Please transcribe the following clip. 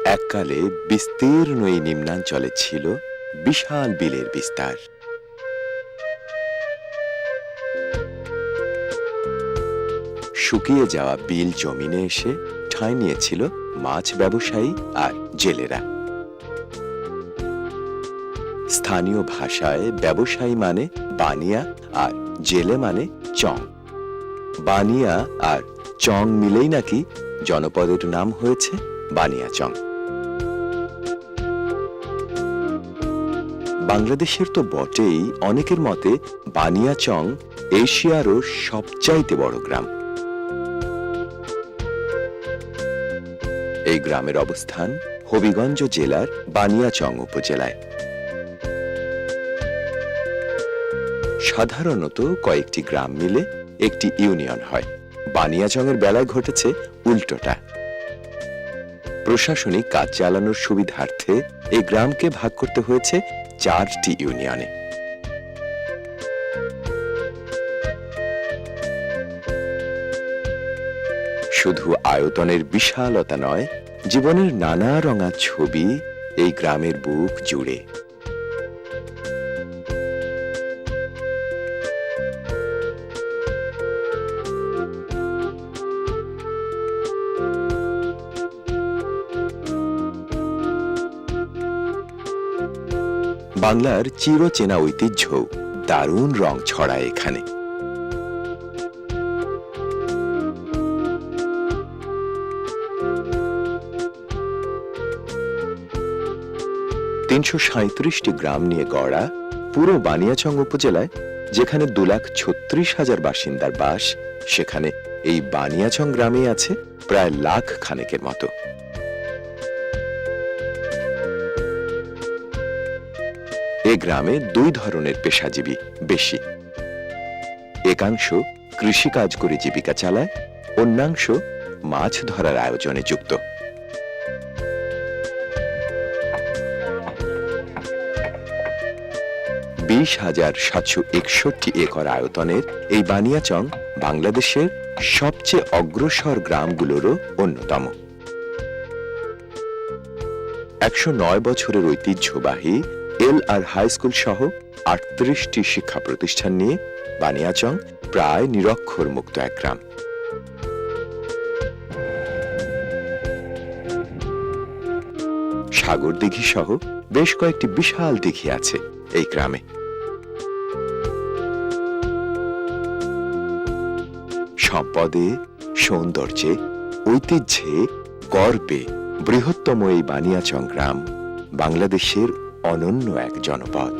এককালে বিস্তীর্ণ এই নিম্নাঞ্চলে ছিল বিশাল বিলের বিস্তার। শুকিয়ে যাওয়া বিল জমিনে এসে ঠাঁই নিয়েছিল মাছ ব্যবসায়ী আর জেলেরা। স্থানীয় ভাষায় ব্যবসায়ী মানে বানিয়া আর জেলে মানে চং। বানিয়া আর চং মিলেই নাকি জনপদের নাম হয়েছে বানিয়াচং। বাংলাদেশের তো বটেই, অনেকের মতে বানিয়াচং এশিয়ারও সবচাইতে বড় গ্রাম। এই গ্রামের অবস্থান হবিগঞ্জ জেলার বানিয়াচং উপজেলায়। সাধারণত কয়েকটি গ্রাম মিলে একটি ইউনিয়ন হয়। বানিয়াচংয়ের বেলায় ঘটেছে উল্টোটা। প্রশাসনিক কাজ চালানোর সুবিধার্থে এই গ্রামকে ভাগ করতে হয়েছে 4টি ইউনিয়নে। শুধু আয়তনের বিশালতা নয়, জীবনের নানা রঙা ছবি এই গ্রামের বুক জুড়ে। বাংলার চিরচেনা ঐতিহ্য দারুণ রং ছড়ায় এখানে। টি গ্রাম নিয়ে গড়া পুরো বানিয়াচং উপজেলায় যেখানে 2,36,000 বাসিন্দার বাস, সেখানে এই বানিয়াচং গ্রামে আছে প্রায় লাখ খানেকের মতো। এ গ্রামে 2 ধরনের পেশাজীবী বেশি। একাংশ কৃষিকাজ করে জীবিকা চালায়, অন্যাংশ মাছ ধরার আয়োজনে যুক্ত। (20,761 একর আয়তনের এই বানিয়াচং বাংলাদেশের সবচেয়ে অগ্রসর গ্রামগুলোরও অন্যতম। 109 বছরের ঐতিহ্যবাহী এল.আর. হাই স্কুল সহ 38টি শিক্ষা প্রতিষ্ঠান নিয়ে বানিয়াচং প্রায় নিরক্ষর মুক্ত এক গ্রাম। সাগর দিঘি সহ বেশ কয়েকটি বিশাল দিঘি আছে এই গ্রামে। সম্পদে, সৌন্দর্যে, ঐতিহ্যে, গর্বে বৃহত্তম এই বানিয়াচং গ্রাম বাংলাদেশের অনন্য এক জনপদ।